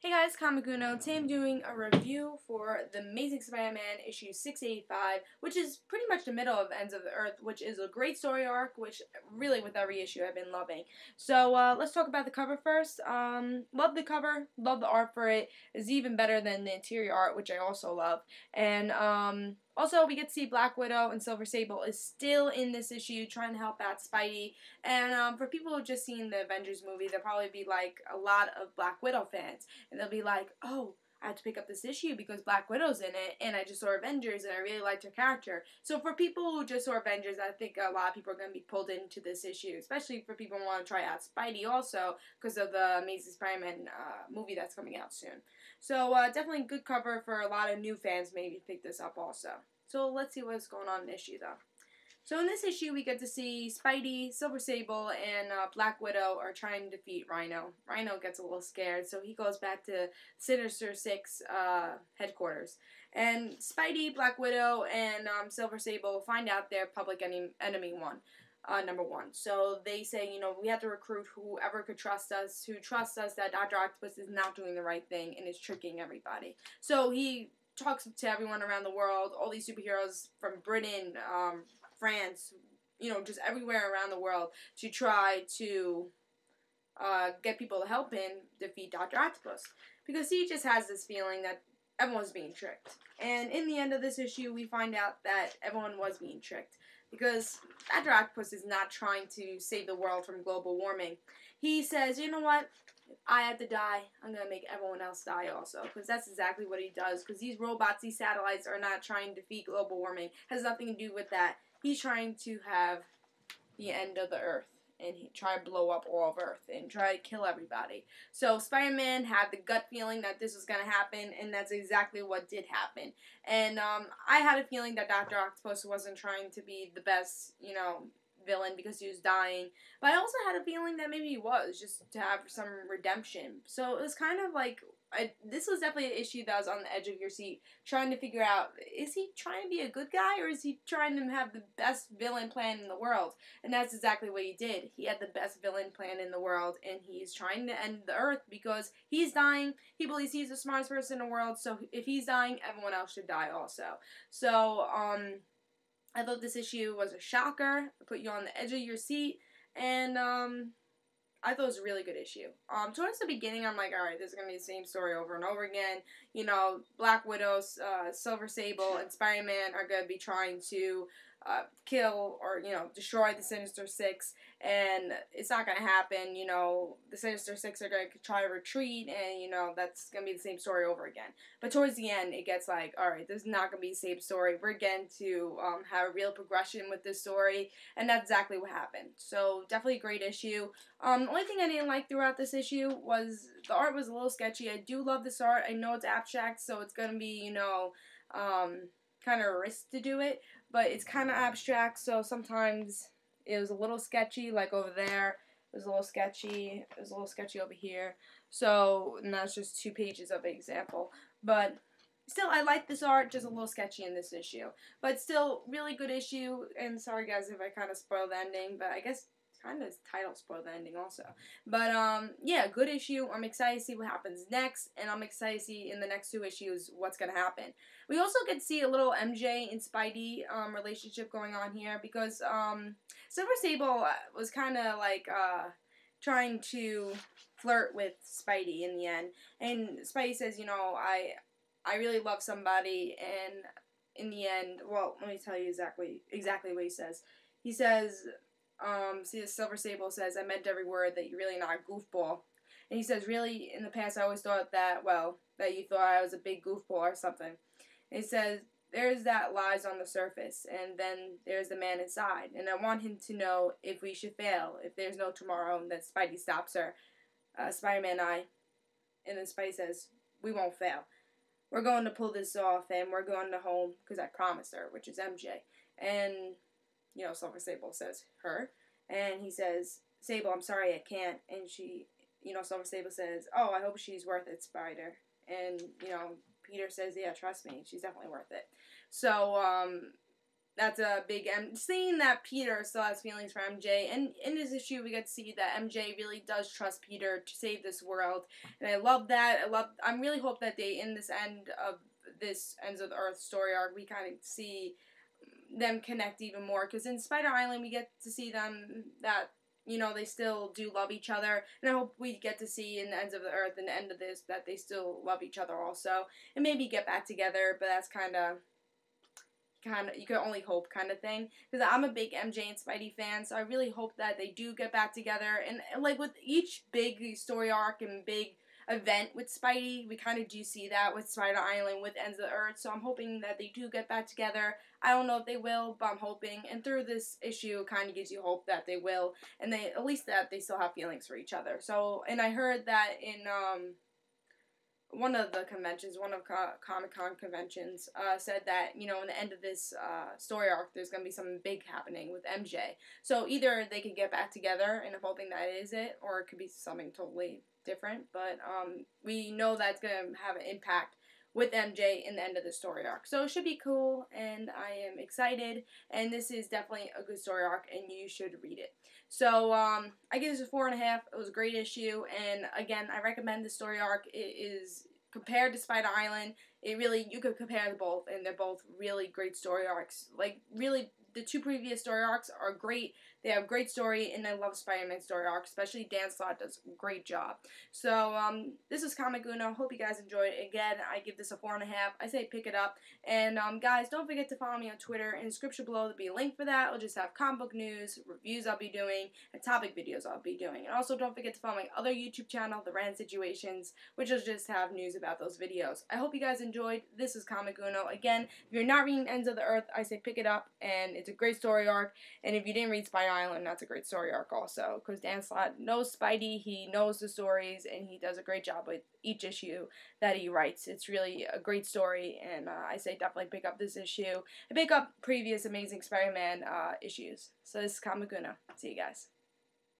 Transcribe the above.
Hey guys, Kamikuno. Today I'm doing a review for The Amazing Spider-Man issue 685, which is pretty much the middle of Ends of the Earth, which is a great story arc, which really with every issue I've been loving. So let's talk about the cover first. Love the cover, love the art for it. It's even better than the interior art, which I also love. And also, we get to see Black Widow and Silver Sable is still in this issue trying to help out Spidey. And for people who've just seen the Avengers movie, there'll probably be like a lot of Black Widow fans. And they'll be like, oh, I had to pick up this issue because Black Widow's in it, and I just saw Avengers, and I really liked her character. So for people who just saw Avengers, I think a lot of people are going to be pulled into this issue, especially for people who want to try out Spidey also because of the Amazing Spider-Man movie that's coming out soon. So definitely good cover for a lot of new fans maybe to pick this up also. So let's see what's going on in the issue, though. So in this issue, we get to see Spidey, Silver Sable, and Black Widow are trying to defeat Rhino. Rhino gets a little scared, so he goes back to Sinister Six headquarters. And Spidey, Black Widow, and Silver Sable find out they're public enemy number one. So they say, you know, we have to recruit whoever could trust us, who trusts us that Dr. Octopus is not doing the right thing and is tricking everybody. So he talks to everyone around the world, all these superheroes from Britain, France, you know, just everywhere around the world to try to get people to help him defeat Dr. Octopus. Because he just has this feeling that everyone's being tricked. And in the end of this issue, we find out that everyone was being tricked. Because Dr. Octopus is not trying to save the world from global warming. He says, you know what? If I have to die, I'm going to make everyone else die also. Because that's exactly what he does. Because these robots, these satellites are not trying to defeat global warming. It has nothing to do with that. He's trying to have the end of the Earth. And he try to blow up all of Earth and try to kill everybody. So Spider-Man had the gut feeling that this was going to happen, and that's exactly what did happen. And I had a feeling that Dr. Octopus wasn't trying to be the best, you know, villain because he was dying. But I also had a feeling that maybe he was, just to have some redemption. So it was kind of like, this was definitely an issue that was on the edge of your seat, trying to figure out, is he trying to be a good guy, or is he trying to have the best villain plan in the world? And that's exactly what he did. He had the best villain plan in the world, and he's trying to end the Earth because he's dying. He believes he's the smartest person in the world, so if he's dying, everyone else should die also. So, I thought this issue was a shocker, put you on the edge of your seat, and I thought it was a really good issue. Towards the beginning, I'm like, alright, this is going to be the same story over and over again. You know, Black Widow, Silver Sable, and Spider-Man are going to be trying to kill or, you know, destroy the Sinister Six, and it's not going to happen. You know, the Sinister Six are going to try to retreat, and, you know, that's going to be the same story over again. But towards the end, it gets like, alright, this is not going to be the same story. We're getting to have a real progression with this story, and that's exactly what happened. So, definitely a great issue. The only thing I didn't like throughout this issue was the art was a little sketchy. I do love this art. I know it's abstract, so it's going to be, you know, kind of a risk to do it. But it's kind of abstract, so sometimes it was a little sketchy, like over there. It was a little sketchy. It was a little sketchy over here. So, and that's just 2 pages of an example. But still, I like this art, just a little sketchy in this issue. But still, really good issue. And sorry, guys, if I kind of spoiled the ending, but I guess kind of title spoiled the ending also. But yeah, good issue. I'm excited to see what happens next, and I'm excited to see in the next 2 issues what's gonna happen. We also get to see a little MJ and Spidey relationship going on here because Silver Sable was kind of like trying to flirt with Spidey in the end, and Spidey says, you know, I really love somebody, and in the end, well, let me tell you exactly what he says. He says, see, Silver Sable says, I meant every word, that you're really not a goofball. And he says, really, in the past I always thought that, well, that you thought I was a big goofball or something. And he says, there's that lies on the surface, and then there's the man inside. And I want him to know if we should fail, if there's no tomorrow, and then Spidey stops her. Spider-Man and I. And then Spidey says, we won't fail. We're going to pull this off, and we're going to home, because I promised her, which is MJ. And you know, Silver Sable says, her. And he says, Sable, I'm sorry, I can't. And she, you know, Silver Sable says, oh, I hope she's worth it, Spider. And, you know, Peter says, yeah, trust me, she's definitely worth it. So, that's a big seeing that Peter still has feelings for MJ, and in this issue we get to see that MJ really does trust Peter to save this world, and I love that. I'm really hope that they, in this ends of the Earth story arc, we kind of see them connect even more, because in Spider Island we get to see them that, you know, they still do love each other, and I hope we get to see in the ends of the Earth and the end of this that they still love each other also, and maybe get back together, but that's kind of you can only hope kind of thing, because I'm a big MJ and Spidey fan, so I really hope that they do get back together, and like with each big story arc and big event with Spidey, we kind of do see that with Spider Island, with Ends of the Earth, so I'm hoping that they do get back together. I don't know if they will, but I'm hoping, and through this issue, it kind of gives you hope that they will, and they, at least that they still have feelings for each other. So, and I heard that in, one of the conventions, one of Comic-Con conventions, said that, you know, in the end of this story arc, there's going to be something big happening with MJ. So either they could get back together, and I'm hoping that is it, or it could be something totally different. But we know that's going to have an impact with MJ in the end of the story arc. So it should be cool, and I am excited, and this is definitely a good story arc, and you should read it. So, I give this a 4.5. It was a great issue, and again, I recommend the story arc. It is, compared to Spider Island, it really, you could compare them both, and they're both really great story arcs. Like, really, the two previous story arcs are great. They have great story, and I love Spider-Man story arc, especially Dan Slott does a great job. So, this is Comic Uno. Hope you guys enjoyed it. Again, I give this a 4.5. I say pick it up. And, guys, don't forget to follow me on Twitter. In the description below, there'll be a link for that. I'll just have comic book news, reviews I'll be doing, and topic videos I'll be doing. And also, don't forget to follow my other YouTube channel, The Rand Situations, which will just have news about those videos. I hope you guys enjoyed. This is Comic Uno. Again, if you're not reading Ends of the Earth, I say pick it up, and it's a great story arc. And if you didn't read Spider Island, that's a great story arc also, because Dan Slott knows Spidey, he knows the stories, and he does a great job with each issue that he writes. It's really a great story, and I say definitely pick up this issue, and pick up previous Amazing Spider-Man issues. So this is Comic Uno. See you guys.